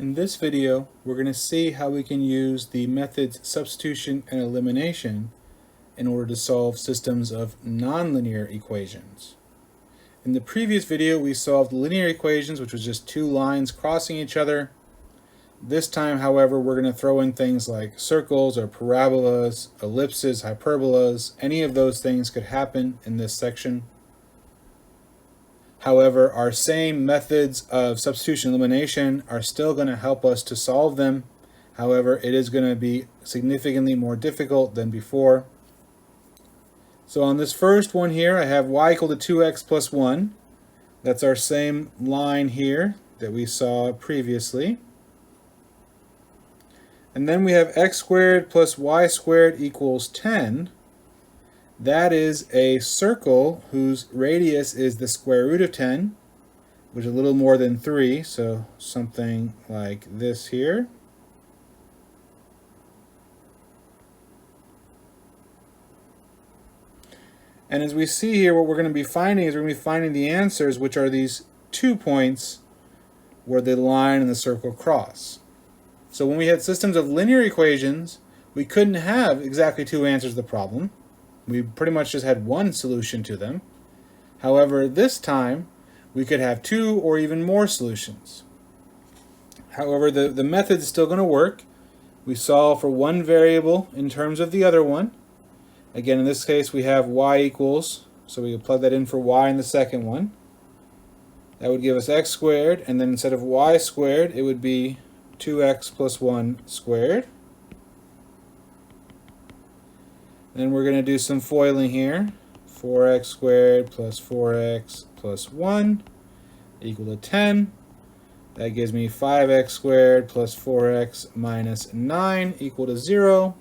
In this video, we're going to see how we can use the methods substitution and elimination in order to solve systems of nonlinear equations. In the previous video, we solved linear equations, which was just two lines crossing each other. This time, however, we're going to throw in things like circles or parabolas, ellipses, hyperbolas. Any of those things could happen in this section. However, our same methods of substitution and elimination are still going to help us to solve them. However, it is going to be significantly more difficult than before. So on this first one here, I have y equal to 2x plus 1. That's our same line here that we saw previously. And then we have x squared plus y squared equals 10. That is a circle whose radius is the square root of 10, which is a little more than 3, so something like this here. And as we see here, what we're going to be finding is we're going to be finding the answers, which are these 2 points where the line and the circle cross. So when we had systems of linear equations, we couldn't have exactly 2 answers to the problem. We pretty much just had one solution to them. However, this time, we could have 2 or even more solutions. However, the method is still going to work. We solve for one variable in terms of the other one. Again, in this case, we have y equals, so we can plug that in for y in the second one. That would give us x squared, and then instead of y squared, it would be 2x plus 1 squared. Then we're going to do some foiling here. 4x squared plus 4x plus 1 equal to 10. That gives me 5x squared plus 4x minus 9 equal to 0.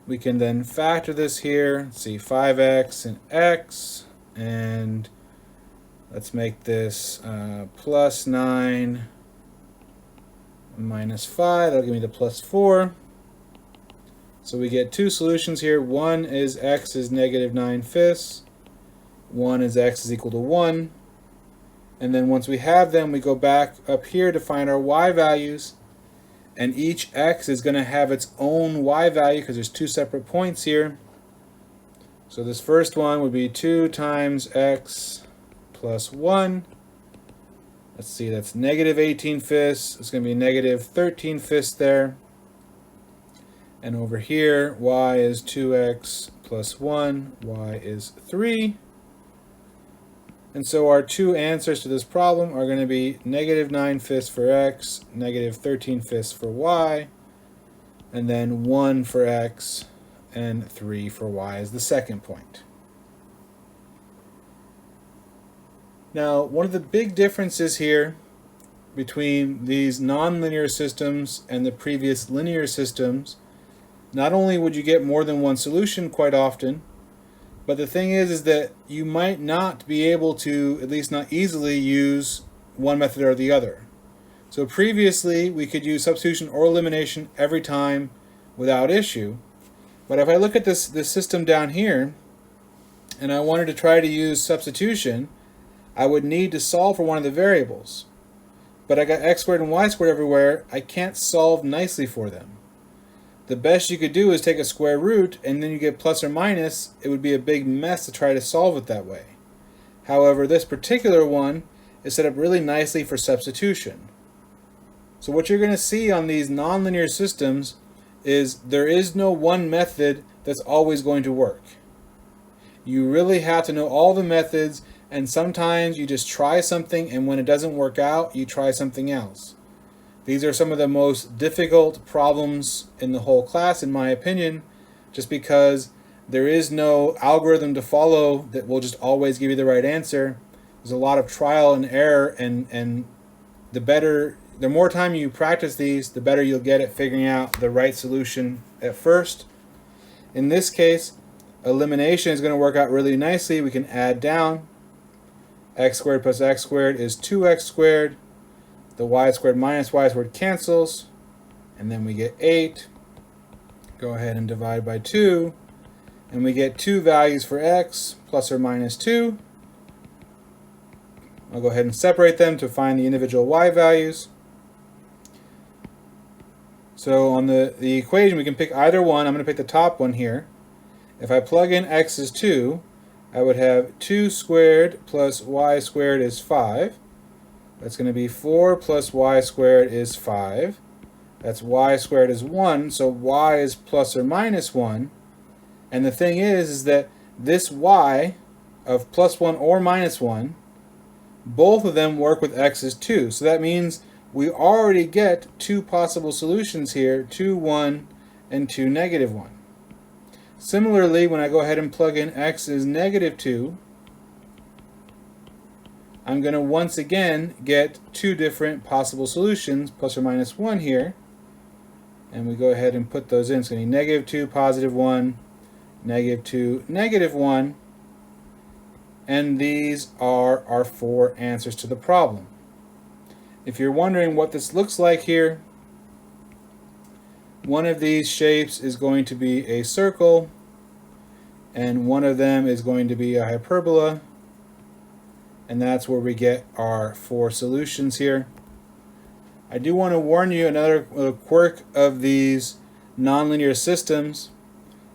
We can then factor this here. Let's see, 5x and x. And let's make this plus 9 minus 5. That'll give me the plus 4. So we get 2 solutions here. One is x is negative 9/5. One is x is equal to 1. And then once we have them, we go back up here to find our y values. And each x is going to have its own y value because there's 2 separate points here. So this first one would be 2 times x plus 1. Let's see, that's negative 18/5. It's going to be negative 13/5 there. And over here, y is 2x plus 1, y is 3. And so our 2 answers to this problem are going to be negative 9/5 for x, negative 13/5 for y, and then 1 for x, and 3 for y is the second point. Now, one of the big differences here between these nonlinear systems and the previous linear systems, not only would you get more than one solution quite often, but the thing is that you might not be able to, at least not easily, use one method or the other. So previously, we could use substitution or elimination every time without issue. But if I look at this system down here, and I wanted to try to use substitution, I would need to solve for one of the variables. But I got x squared and y squared everywhere. I can't solve nicely for them. The best you could do is take a square root and then you get plus or minus. It would be a big mess to try to solve it that way. However, this particular one is set up really nicely for substitution. So what you're going to see on these nonlinear systems is there is no one method that's always going to work. You really have to know all the methods, and sometimes you just try something and when it doesn't work out, you try something else. These are some of the most difficult problems in the whole class, in my opinion, just because there is no algorithm to follow that will just always give you the right answer. There's a lot of trial and error, and the more time you practice these, the better you'll get at figuring out the right solution at first. In this case, elimination is going to work out really nicely. We can add down. X squared plus x squared is 2x squared. The y squared minus y squared cancels, and then we get 8. Go ahead and divide by 2, and we get 2 values for x, plus or minus 2. I'll go ahead and separate them to find the individual y values. So on the equation, we can pick either one. I'm going to pick the top one here. If I plug in x is 2, I would have 2 squared plus y squared is 5. That's going to be 4 plus y squared is 5. That's y squared is 1, so y is plus or minus 1. And the thing is that this y of plus 1 or minus 1, both of them work with x is 2. So that means we already get two possible solutions here, 2, 1, and 2, negative 1. Similarly, when I go ahead and plug in x is negative 2, I'm going to once again get two different possible solutions, plus or minus 1 here. And we go ahead and put those in. It's going to be negative 2, positive 1, negative 2, negative 1. And these are our four answers to the problem. If you're wondering what this looks like here, one of these shapes is going to be a circle, and one of them is going to be a hyperbola, and that's where we get our four solutions here. I do want to warn you, another quirk of these nonlinear systems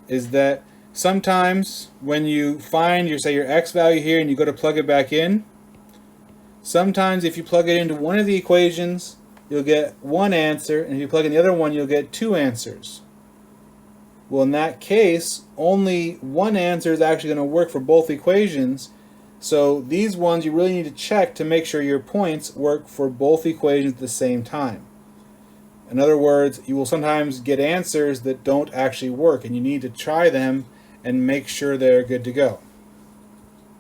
is that sometimes when you find your, say, your x value here and you go to plug it back in, sometimes if you plug it into one of the equations, you'll get one answer, and if you plug in the other one, you'll get two answers. Well, in that case, only one answer is actually going to work for both equations. So these ones you really need to check to make sure your points work for both equations at the same time. In other words, you will sometimes get answers that don't actually work, and you need to try them and make sure they're good to go.